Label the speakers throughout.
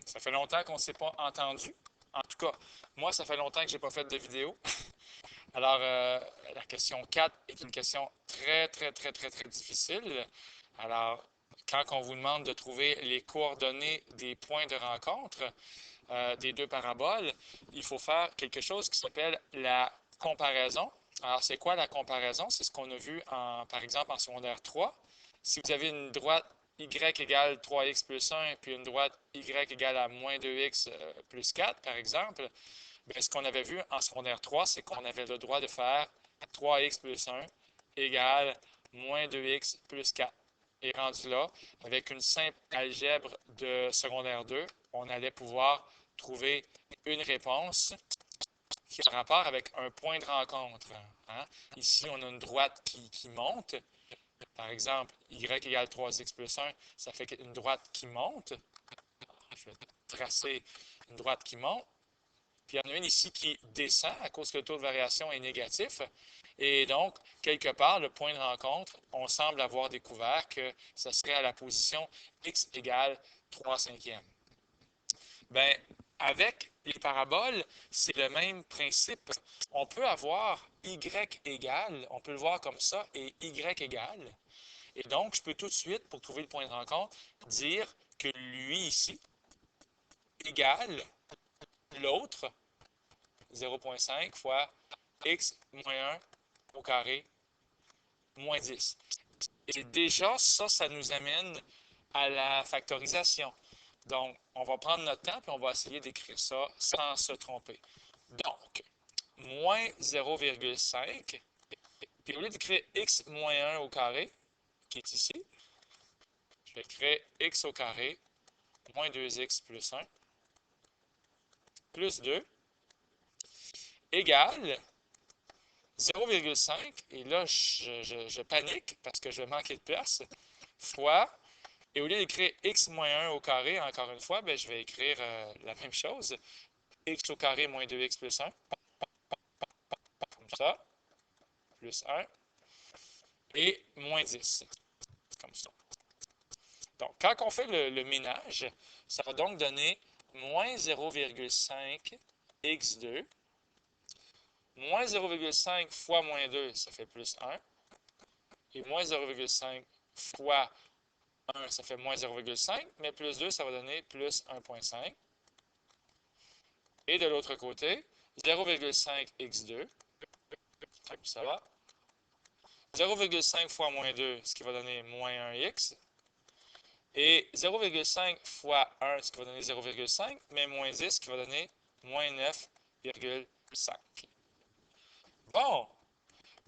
Speaker 1: Ça fait longtemps qu'on ne s'est pas entendu. En tout cas, moi, ça fait longtemps que je n'ai pas fait de vidéo. Alors, la question 4 est une question très, très, très, très, très difficile. Alors, quand on vous demande de trouver les coordonnées des points de rencontre des deux paraboles, il faut faire quelque chose qui s'appelle la comparaison. Alors, c'est quoi la comparaison? C'est ce qu'on a vu, par exemple, en secondaire 3. Si vous avez une droite y égale 3x plus 1, puis une droite y égale à moins 2x plus 4, par exemple, bien, ce qu'on avait vu en secondaire 3, c'est qu'on avait le droit de faire 3x plus 1 égale moins 2x plus 4. Et rendu là, avec une simple algèbre de secondaire 2, on allait pouvoir trouver une réponse qui a rapport avec un point de rencontre. Hein? Ici, on a une droite qui monte. Par exemple, y égale 3x plus 1, ça fait une droite qui monte. Je vais tracer une droite qui monte. Puis il y en a une ici qui descend à cause que le taux de variation est négatif. Et donc, quelque part, le point de rencontre, on semble avoir découvert que ce serait à la position x égale 3 cinquièmes. Bien, avec les paraboles, c'est le même principe. On peut avoir y égale, on peut le voir comme ça, et y égale. Et donc, je peux tout de suite, pour trouver le point de rencontre, dire que lui ici égale l'autre 0,5 fois x moins 1 au carré moins 10. Et déjà, ça nous amène à la factorisation. Donc, on va prendre notre temps et on va essayer d'écrire ça sans se tromper. Donc, moins 0,5. Puis au lieu d'écrire x moins 1 au carré, qui est ici, je vais écrire x au carré moins 2x plus 1 plus 2 égale 0,5, et là, je panique parce que je vais manquer de place, fois, et au lieu d'écrire x moins 1 au carré, encore une fois, ben, je vais écrire la même chose, x au carré moins 2x plus 1, comme ça, plus 1, et moins 10, comme ça. Donc, quand on fait le ménage, ça va donc donner moins 0,5 x2, moins 0,5 fois moins 2, ça fait plus 1, et moins 0,5 fois 1, ça fait moins 0,5, mais plus 2, ça va donner plus 1,5. Et de l'autre côté, 0,5 x2, comme ça va. 0,5 fois moins 2, ce qui va donner moins 1x. Et 0,5 fois 1, ce qui va donner 0,5, mais moins 10, ce qui va donner moins 9,5. Bon,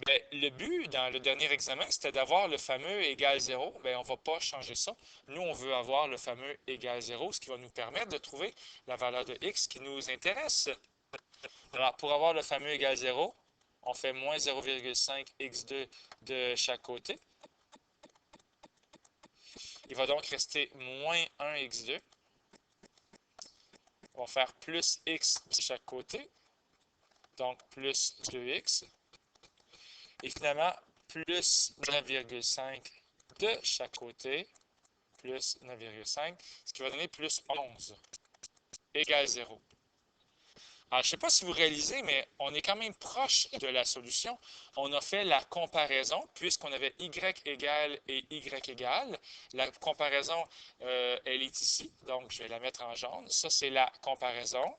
Speaker 1: bien, le but dans le dernier examen, c'était d'avoir le fameux égal 0. Bien, on ne va pas changer ça. Nous, on veut avoir le fameux égal 0, ce qui va nous permettre de trouver la valeur de x qui nous intéresse. Alors, pour avoir le fameux égal 0, on fait moins 0,5 x2 de chaque côté. Il va donc rester moins 1 x2. On va faire plus x de chaque côté, donc plus 2x. Et finalement, plus 9,5 de chaque côté, plus 9,5, ce qui va donner plus 11, égale 0. Alors, je ne sais pas si vous réalisez, mais on est quand même proche de la solution. On a fait la comparaison, puisqu'on avait y égale et y égale. La comparaison, elle est ici, donc je vais la mettre en jaune. Ça, c'est la comparaison.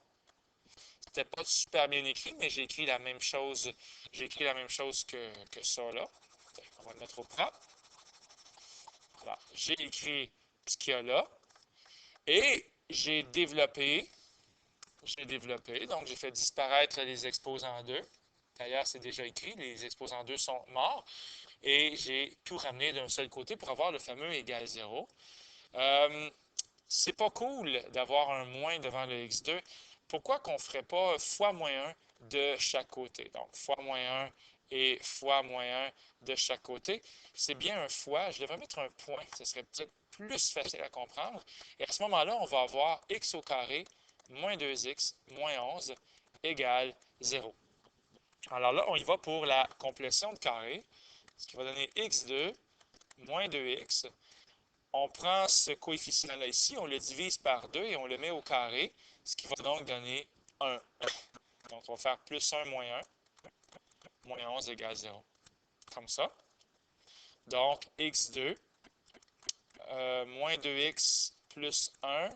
Speaker 1: C'était pas super bien écrit, mais j'ai écrit la même chose. J'ai écrit la même chose que ça, là. On va le mettre au propre. Alors, j'ai écrit ce qu'il y a là. Et donc j'ai fait disparaître les exposants 2. D'ailleurs, c'est déjà écrit, les exposants 2 sont morts. Et j'ai tout ramené d'un seul côté pour avoir le fameux égal 0. C'est pas cool d'avoir un moins devant le x2. Pourquoi qu'on ne ferait pas fois moins 1 de chaque côté? Donc, fois moins 1 et fois moins 1 de chaque côté. C'est bien un fois. Je devrais mettre un point. Ce serait peut-être plus facile à comprendre. Et à ce moment-là, on va avoir x au carré moins 2x moins 11 égale 0. Alors là, on y va pour la complétion de carré, ce qui va donner x2 moins 2x. on prend ce coefficient-là ici, on le divise par 2 et on le met au carré, ce qui va donc donner 1. Donc, on va faire plus 1 moins 1, moins 11 égale 0. Comme ça. Donc, x2, moins 2x plus 1.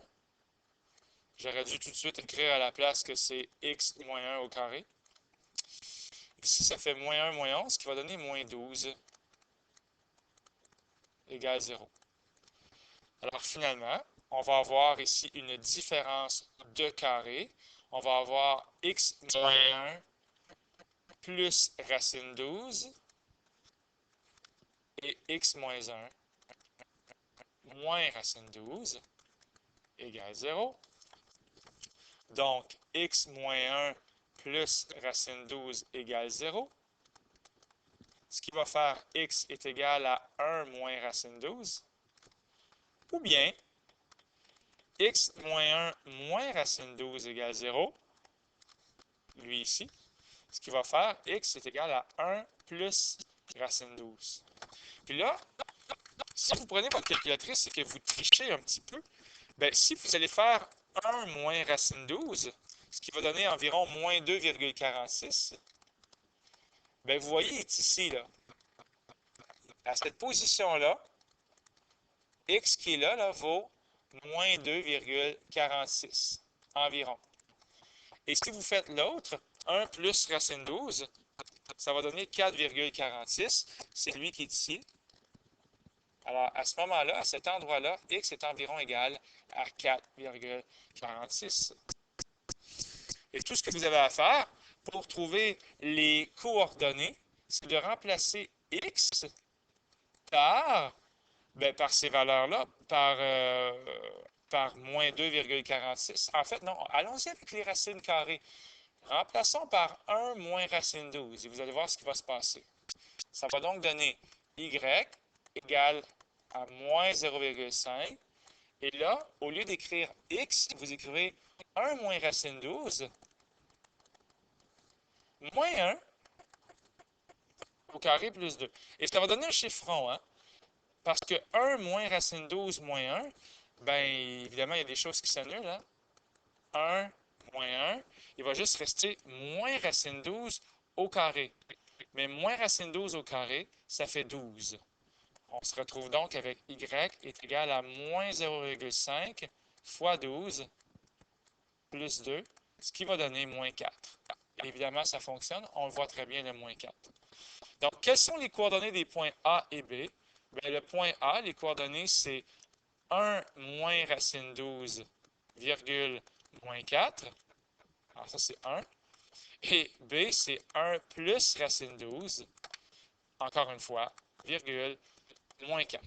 Speaker 1: J'aurais dû tout de suite écrire à la place que c'est x moins 1 au carré. Ici, ça fait moins 1 moins 11, ce qui va donner moins 12 égale 0. Alors, finalement, on va avoir ici une différence de carré. On va avoir x moins 1 plus racine 12 et x moins 1 moins racine 12 égale 0. Donc, x moins 1 plus racine 12 égale 0. Ce qui va faire x est égal à 1 moins racine 12. Ou bien, x moins 1 moins racine 12 égale 0. Lui ici. Ce qui va faire x est égal à 1 plus racine 12. Puis là, si vous prenez votre calculatrice et que vous trichez un petit peu, bien, si vous allez faire 1 moins racine 12, ce qui va donner environ moins 2,46, bien, vous voyez, il est ici, là. À cette position-là, x qui est là, vaut moins 2,46 environ. Et si vous faites l'autre, 1 plus racine 12, ça va donner 4,46. C'est lui qui est ici. Alors, à ce moment-là, à cet endroit-là, x est environ égal à 4,46. Et tout ce que vous avez à faire pour trouver les coordonnées, c'est de remplacer x par, par ces valeurs-là, par moins 2,46. En fait, non, allons-y avec les racines carrées. Remplaçons par 1 moins racine 12 et vous allez voir ce qui va se passer. Ça va donc donner y égale à moins 0,5. Et là, au lieu d'écrire x, vous écrivez 1 moins racine 12 moins 1 au carré plus 2. Et ça va donner un chiffron, hein? Parce que 1 moins racine 12 moins 1, bien évidemment, il y a des choses qui s'annulent, hein? 1 moins 1, il va juste rester moins racine 12 au carré. Mais moins racine 12 au carré, ça fait 12. On se retrouve donc avec y est égal à moins 0,5 fois 12 plus 2, ce qui va donner moins 4. Évidemment, ça fonctionne. On le voit très bien, le moins 4. Donc, quelles sont les coordonnées des points A et B? Bien, le point A, les coordonnées, c'est 1 moins racine 12, virgule, moins 4. Alors, ça, c'est 1. Et B, c'est 1 plus racine 12, encore une fois, virgule, moins 4.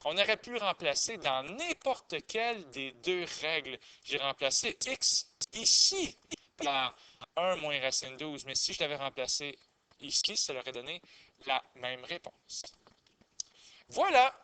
Speaker 1: On aurait pu remplacer dans n'importe quelle des deux règles. J'ai remplacé x ici par 1 moins racine 12, mais si je l'avais remplacé ici, ça aurait donné la même réponse. Voilà!